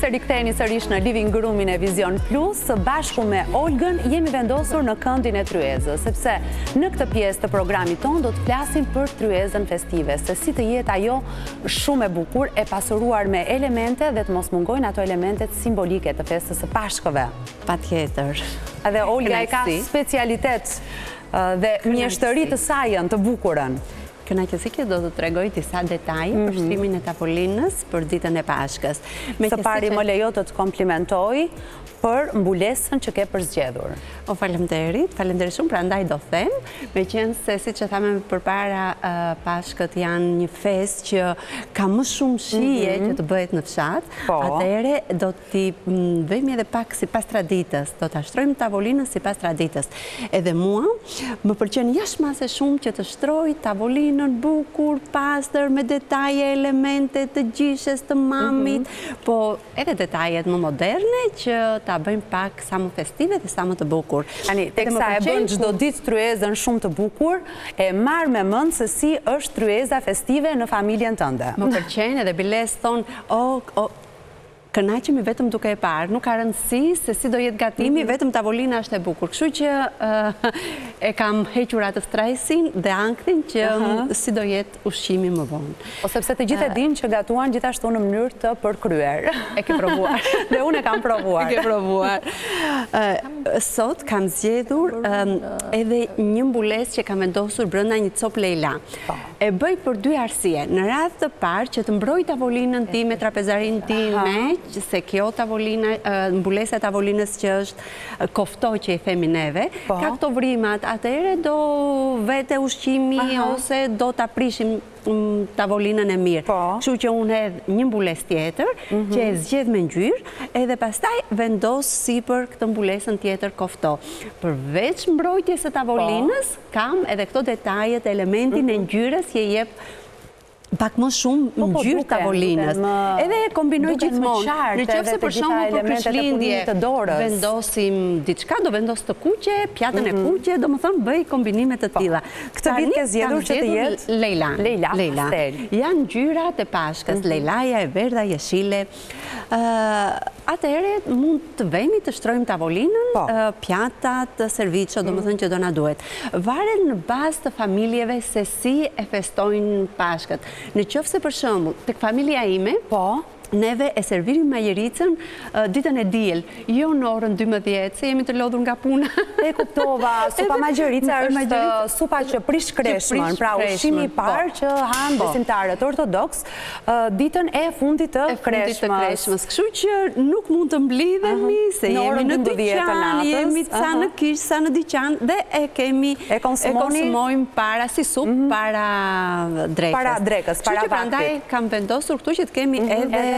të riktheheni sërish në Living Room-in e Vision Plus, bashku me Olgën jemi vendosur në këndin e tryezës, sepse në këtë pjesë të programit tonë do të flasim për tryezën festive, se si të jetë ajo shumë e bukur, e pasuruar me elemente dhe të mos mungojnë ato elementet simbolike të festës së Pashkëve. Patjetër. Edhe Olga e ka specialitet dhe mjeshtëri të sajën të bukurën. Kënaqësi që do të tregoj disa detaje për shtrimin e tavolinës për ditën e Pashkës. Së pari më lejo të komplimentoj për mbulesën që ke përzgjedhur. O, faleminderit shumë, prandaj do them, meqense siç e thamë përpara, Pashkët janë një festë që ka më shumë shije që të bëhet në fshat. Atëherë do t'i bëjmë edhe pak sipas traditës, do ta shtrojmë tavolinën sipas traditës. Edhe mua më pëlqen jashtëmase shumë që të shtroj tavolinën bukur, pastër, me detaje, elemente të gjishes, të mamit, po edhe detajet më moderne që ta bëjmë pak sa më festive dhe sa më të bukur. Tani, teksa e bën çdo ditë tryezën shumë të bukur, e marr me mend se si është tryeza festive në familjen tënde. Më pëlqen edhe biles thonë, kënaqemi vetëm duke e parë, nuk ka rëndësi se si do jetë gatimi, vetëm tavolina është e bukur. Kështu që e kam hequr atë stresin dhe ankthin që si do jetë ushqimi më vonë. O sepse të gjithë e dinë që gatuan gjithashtu në mënyrë të përkryer. E ke provuar. Dhe unë e kam provuar. E ke provuar. Sot kam zgjedhur edhe një mbulesë që kam vendosur brenda një copë Leila. E bëj për dy arsye. Në radhë të parë që të mbroj tavolinën time, trapezarin time, se kjo tavolina, mbulesa e tavolinës që është kofto që i themi neve, ka këto vrimat, atëherë do vete ushqimi ose do ta prishim tavolinën e mirë. Kështu që unë hedh një mbules tjetër që e zgjedh me ngjyrë edhe pastaj vendos sipër këtë mbulesën tjetër kofto. Përveç mbrojtjes së tavolinës, kam edhe këto detajet, elementin e ngjyrës që jep pak më shumë ngjyrë tavolinës. Edhe e kombinoj gjithmonë. Nëse për shembull për Krishtlindje vendosim diçka, do vendos të kuqe, pjatën e kuqe, domethënë bëj kombinime të tilla. Këtë vit ke zgjedhur që të jetë Leila. Leila. Janë ngjyrat e Pashkës, Leilaja, e verdha, jeshile. Atëherë mund të vemi të shtrojmë tavolinën, pjatat, serviço, domethënë që do na duhet. Varet në bazë të familjeve se si e festojnë Pashkët. Në qoftë se për shembull, tek familja ime, neve e servirim majericën ditën e diel, jo në orën 12, se jemi të lodhur nga puna. E kuptova, supa magjerica është supa që prish kreshmën, pra ushqimi i parë që han besimtarët ortodoks ditën e fundit të kreshmës. Kështu që nuk mund të mblidhemi, se jemi në dyqan, jemi sa në kish, sa në dyqan, dhe e kemi e konsumojmë para si supë, para drekës. Para drekës, para vaktit. Kështu që prandaj kam vendosur këtu që të kemi edhe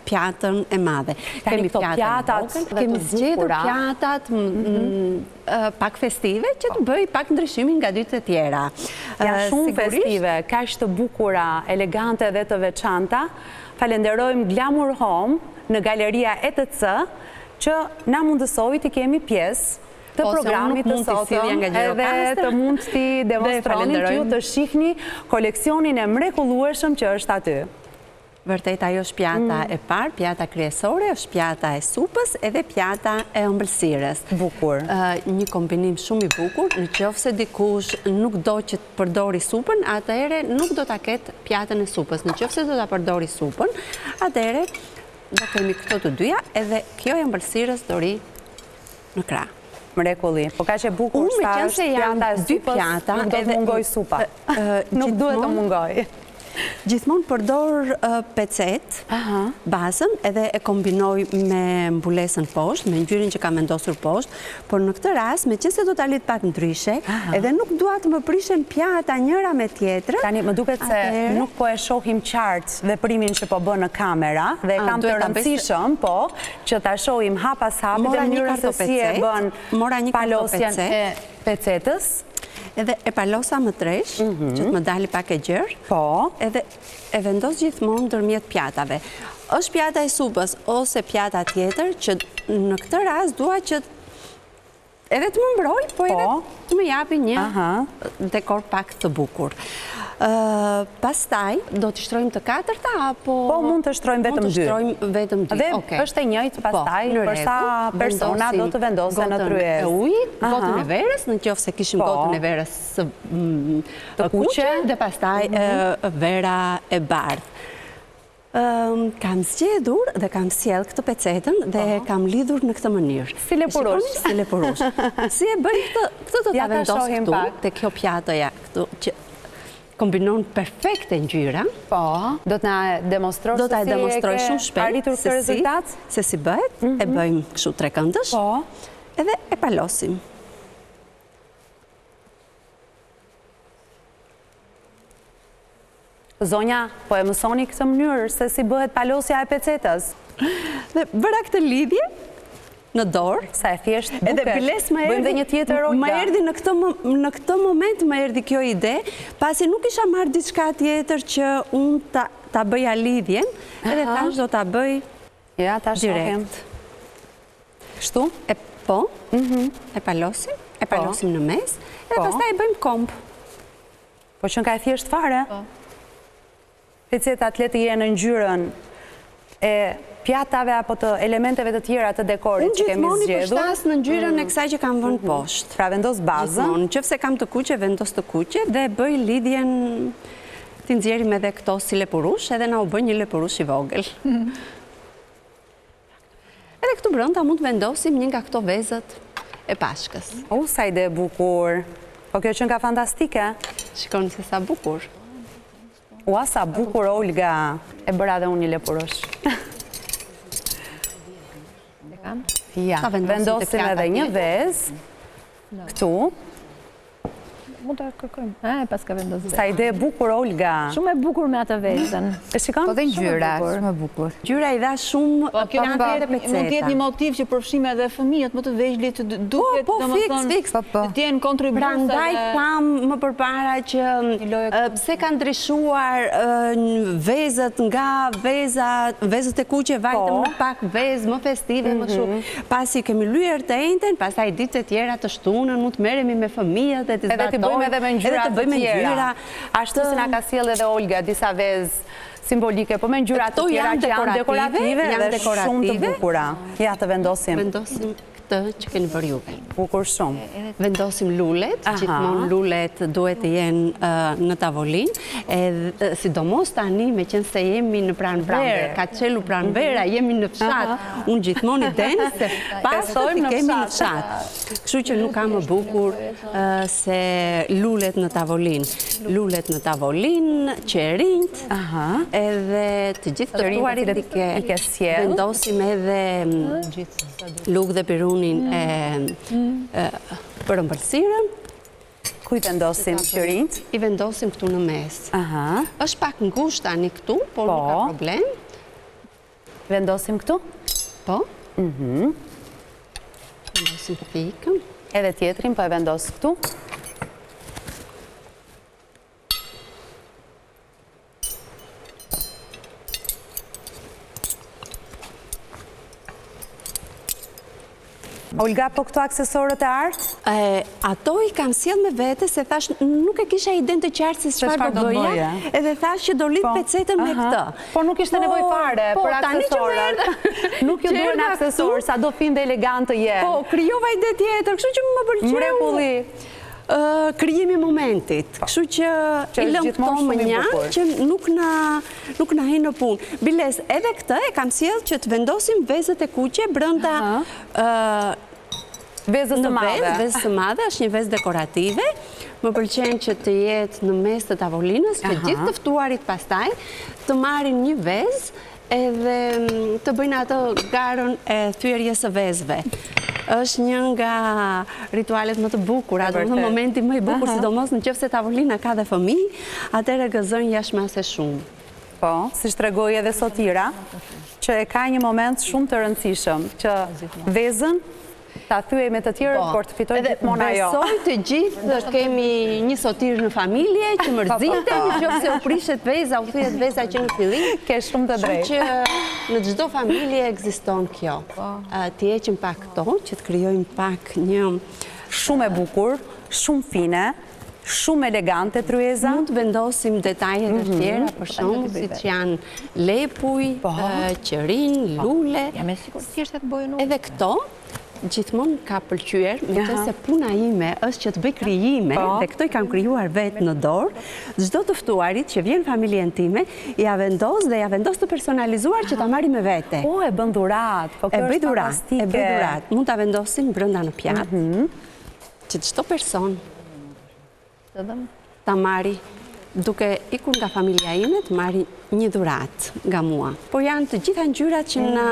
pjatën e madhe. Kemi këto pjatat, kemi zgjedhur pjatat pak festive që të bëj pak ndryshimin nga dytë të tjera. Janë shumë festive, kaq të bukura, elegante dhe të veçanta. Falenderojmë Glamour Home në Galeria ETC që na mundësoi të kemi pjesë të programit të sotëm, edhe të mund t'i demonstroni që ju të shihni koleksionin e mrekullueshëm që është aty. Vërtet, ajo është pjata e parë, pjata kryesore, është pjata e supës edhe pjata e ëmbëlsirës. Bukur. Një kombinim shumë i bukur, në qoftë se dikush nuk do që të përdori supën, atëherë nuk do ta ketë pjatën e supës. Në qoftë se do ta përdori supën, atëherë do kemi këto të dyja, edhe kjo e ëmbëlsirës do ri në krah. Mrekulli. Po ka që bukur sa është pjata e supës, nuk do të mungoj supa. Nuk duhet të mungoj. Gjithmonë përdor pecet, bazën, edhe e kombinoj me mbulesën poshtë, me ngjyrën që kam vendosur poshtë, por në këtë rast, meqense do ta lidh pak ndryshe, edhe nuk dua të më prishen pjata njëra me tjetrën. Tani më duket se nuk po e shohim qartë veprimin që po bën në kamera, dhe kam të rëndësishëm, që ta shohim hap pas hapi dhe mënyrën se si e bën palosjen e pecetës. Edhe e palosa më tresh, që të më dali pak e gjerë, edhe e vendos gjithmonë ndërmjet pjatave. Është pjata e supës ose pjata tjetër, që në këtë rast dua që edhe të më mbroj, po edhe të më japi një dekor pak të bukur. Pastaj, do të shtrojmë të katërta, apo... Po, mund të shtrojmë vetëm 2. Mund të shtrojmë vetëm 2, Dhe është e njëjtë pastaj, përsa persona do të vendosen në tryezë. Gotën e ujit, gotën e verës, në qoftë se kishim gotën e verës të kuqe, dhe pastaj vera e bardhë. Kam zgjedhur dhe kam sjell këtë pecetën dhe kam lidhur në këtë mënyrë. Si lepurush. Si lepurush. Si e bëj këtë do ta vendos këtu, te kjo pjatoja këtu, që kombinon perfekte ngjyra. Po, do të na demonstrosh do ta demonstroj shumë shpejt arritur këtë rezultat? Se si bëhet, e bëjmë kështu trekëndësh. Po. Edhe e palosim. Zonja, po e mësoni këtë mënyrë se si bëhet palosja e pecetës. Dhe bëra këtë lidhje në dorë. Sa e thjesht buket. Edhe biles bëjmë dhe një tjetër Olga. Më erdhi në këtë moment më erdhi kjo ide, pasi nuk isha marrë diçka tjetër që unë ta bëja lidhjen, edhe tash do ta bëj ja, tash direkt. Kështu? E palosim në mes, edhe pastaj e bëjmë komp. Po që nga e thjesht fare? Pecetat le të jenë në ngjyrën e pjatave apo të elementeve të tjera të dekorit që kemi zgjedhur. Unë gjithmoni përshtas në ngjyrën e kësaj që kam vënë poshtë. Pra vendos bazën. Nëse kam të kuqe, vendos të kuqe dhe bëj lidhjen, ti nxjerrim edhe këto si lepurush, edhe na u bën një lepurush i vogël. Edhe këtu brenda mund të vendosim një nga këto vezët e pashkës. Sa ide e bukur. Po kjo që nga fantastike. Shikoni se sa bukur. Ua, sa bukur, Olga. E bëra dhe unë një lepurush. Ja, vendosim edhe një vezë. Këtu. Mund të kërkojmë. Pas ka vendosur. Sa ide e bukur, Olga. Shumë e bukur me atë vezën. E shikon? Po dhe ngjyra, shumë e bukur. Ngjyra i dha shumë Mund të jetë një motiv që përfshim edhe fëmijët më të vegjëlit të duket, domethënë, të jenë kontribuese. Prandaj tham më përpara që pse kanë ndryshuar vezët nga vezët e kuqe vajtëm në pak vezë më festive, më kështu. Pasi kemi lyer të ejten, pastaj ditët e tjera të shtunën mund të merremi me fëmijët e të zbatojmë. Edhe me ngjyra të tjera. Ashtu si na ka sjellë edhe Olga disa vezë simbolike, po me ngjyra të tjera që janë dekorative dhe shumë të bukura. Ja të vendosim. Vendosim këtë që keni bërë juve. Bukur shumë. Vendosim lulet, gjithmonë lulet duhet të jenë në tavolinë, sidomos tani me qenë se jemi në pranverë, ka qelu pranvera, jemi në fshat, unë gjithmonë i denë se pasoj të kemi në fshat. Kështu që nuk ka më bukur se lulet në tavolinë. Lulet në tavolinë, qerinjt, edhe të gjithë të tuarit i ke vendosim edhe luk dhe pirunin për ëmbëlsirën. Ku i vendosim qerinjt? I vendosim këtu në mes. Është pak ngushtë tani këtu, por nuk ka problem. Vendosim këtu? Po. Vendosim të pikën. Edhe tjetrin po e vendos këtu. Olga, po këto aksesorët e artë? Ato i kam sjell me vete, se thash nuk e kisha iden të qartë se çfarë do bëja, edhe thash që do lidh pecetën me këtë. Po nuk ishte nevojë fare për aksesorët. Nuk ju duhen aksesorë, sa do fin dhe elegant të jenë. Po, krijova ide tjetër, kështu që më pëlqeu. Mrekulli. Krijimi i momentit. Kështu që i lëm këto më njanë që nuk na hin në punë. Biles, edhe këtë e kam sjell që të vendosim vezët e kuqe brenda vezës së madhe. Vezës së madhe është një vezë dekorative. Më pëlqen që të jetë në mes të tavolinës, që gjithë të ftuarit pastaj të marrin një vezë edhe të bëjnë ato garën e thyerjes së vezëve. Është një nga ritualet më të bukura, do në momenti më i bukur, sidomos në qoftë se tavolina ka dhe fëmijë, atëherë gëzojnë jashtëmase shumë. Po, si tregoi edhe Sotira, që e ka një moment shumë të rëndësishëm, që vezën ta thyej me të tjerë, por të fitoj gjithmonë ajo. Besoj të gjithë kemi një sotir në familje, që mërziten, nëse u prishet veza, u thyet veza që në fillim. Ke shumë të drejtë. Që në çdo familje ekziston kjo. Të heqim pak këto, që të krijojmë pak një shumë e bukur, shumë fine, shumë elegante tryeza. Mund të vendosim detajet e tjera, për shembull, siç janë lepuj, qërin, lule. Jam e sigurt thjesht të bëjë nuk. Edhe këto gjithmonë ka pëlqyer, meqense puna ime është që të bëj krijime, dhe këto i kam krijuar vetë në dorë. Çdo të ftuarit që vjen familjen time, ja vendos të personalizuar që ta marrim me vete. Po, e bën dhuratë, po kjo është fantastike. E bëj dhuratë. Mund ta vendosim brenda në pjatë, që çdo person ta marri, duke ikur nga familja ime, të marri një dhuratë nga mua. Por janë të gjitha ngjyrat që na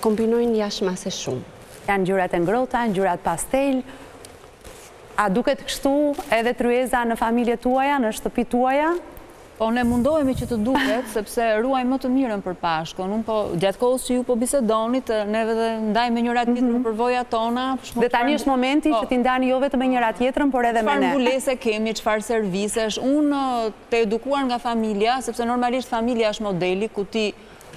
kombinojnë jashtëmase shumë. Janë ngjyrat e ngrohta, ngjyrat pastel. A duket kështu edhe tryeza në familjet tuaja, në shtëpitë tuaja? Po, ne mundohemi që të duket, sepse ruaj më të mirën për Pashkën. Unë po, gjatë kohës që ju po bisedonit, neve dhe ndajmë njëra tjetrën për përvoja tona. Dhe tani është momenti që t'i ndani jo vetëm me njëra tjetrën, por edhe me ne. Çfarë mbulese kemi, çfarë servisesh. Unë të edukuar nga familja, sepse normalisht familja është modeli, ku ti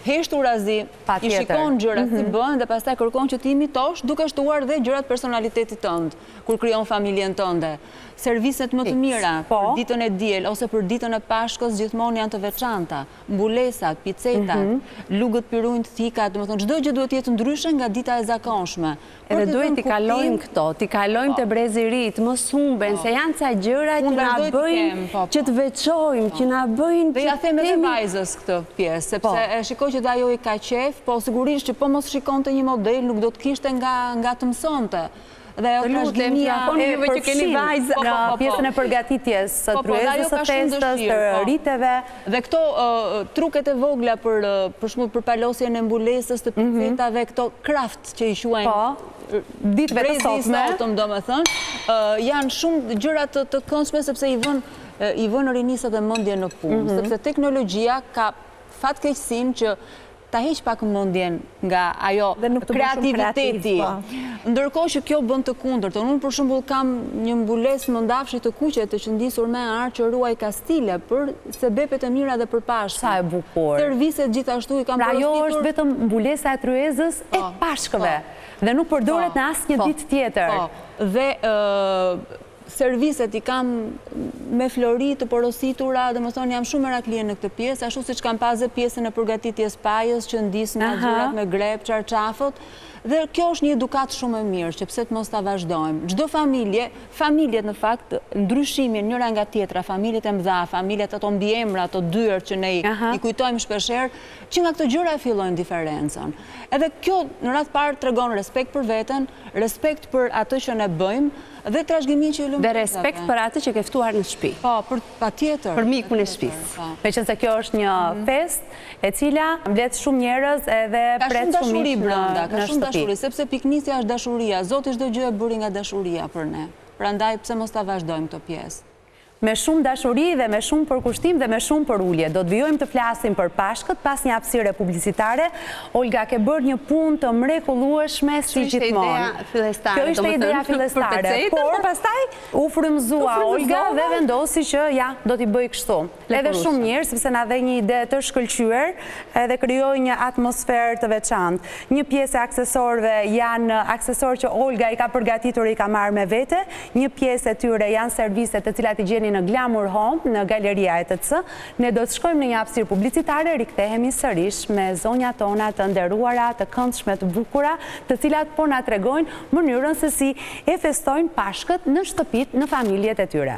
heshtu razi, i shikon gjërat si bën dhe pastaj kërkon që ti imitosh, duke shtuar dhe gjërat personalitetit tënd, kur krijon familjen tënde. Serviset më të mira për ditën e diel ose për ditën e Pashkës gjithmonë janë të veçanta. Mbulesat, picetat, lugët pirujnë të thika, domethënë çdo gjë duhet të jetë ndryshe nga dita e zakonshme. Edhe duhet t'i kalojmë këto, t'i kalojmë te brezi i ri, mos humben, se janë ca gjëra që na bëjnë që të veçojmë, që na bëjnë. Dhe ja them edhe vajzës këtë pjesë, sepse e shikoj që ajo i ka qef, po sigurisht që po mos shikonte një model, nuk do të kishte nga të mësonte. Dhe ajo trashëgimia e përfshin në pjesën e përgatitjes së tryezës së festës, të riteve. Dhe këto truket e vogla për palosjen e mbulesës, të picetave, këto kraft që i quajnë ditëve të sotme, domethënë, janë shumë gjëra të këndshme sepse i vënë rinisat e mendjen në punë, sepse teknologjia ka fatkeqësinë që ta heq pak mendjen nga ajo kreativiteti. Ndërkohë që kjo bën të kundërtën. Unë për shembull kam një mbulesë mëndafshi të kuqe të qëndisur me ar që ruaj kastile për sebepet e mira dhe për Pashkën. Sa e bukur. Serviset gjithashtu i kam porositur. Pra jo është vetëm mbulesa e tryezës e Pashkëve dhe nuk përdoret në asnjë ditë tjetër. Dhe serviset i kam me flori të porositura, dhe më thonë jam shumë meraklije në këtë pjesë, ashtu si që kam pas dhe pjesën e përgatitjes pajës, që ndisë nga gjërat me grep, qarqafët, dhe kjo është një edukat shumë e mirë, që pse të mos ta vazhdojmë. Çdo familjet në fakt, ndryshimin njëra nga tjetra, familjet e mëdha, familjet ato mbiemra, ato dyer që ne i kujtojmë shpeshherë, që nga këto gjëra e fillojnë diferencën. Edhe kjo në radhë parë tregon respekt për veten, respekt për atë që ne bëjmë, dhe trashëgimin që i lëmë. Dhe respekt për atë që ke ftuar në shtëpi. Po, patjetër. Për mikun e shtëpisë. Meqense kjo është një festë e cila mbledh shumë njerëz edhe pret shumë në shtëpi. Ka shumë dashuri, sepse piknisja është dashuria. Zoti çdo gjë e bëri nga dashuria për ne. Prandaj pse mos ta vazhdojmë këtë pjesë. Me shumë dashuri dhe me shumë përkushtim dhe me shumë përulje. Do të vijojmë të flasim për Pashkët pas një hapësire publicitare. Olga, ke bërë një punë të mrekullueshme si gjithmonë. Kjo ishte ideja fillestare. Por pastaj u frymëzua Olga dhe vendosi që ja, do t'i bëj kështu. Edhe shumë mirë, sepse na dhe një ide të shkëlqyer, edhe krijoi një atmosferë të veçantë. Një pjesë e aksesorëve janë aksesorë që Olga i ka përgatitur, i ka marrë me vete. Një pjesë e tyre janë serviset të cilat i gjeni në Glamour Home, në Galeria ETC. Ne do të shkojmë në një hapësirë publicitare, rikthehemi sërish me zonjat tona të nderuara, të këndshme, të bukura, të cilat po na tregojnë mënyrën se si e festojnë Pashkët në shtëpitë, në familjet e tyre.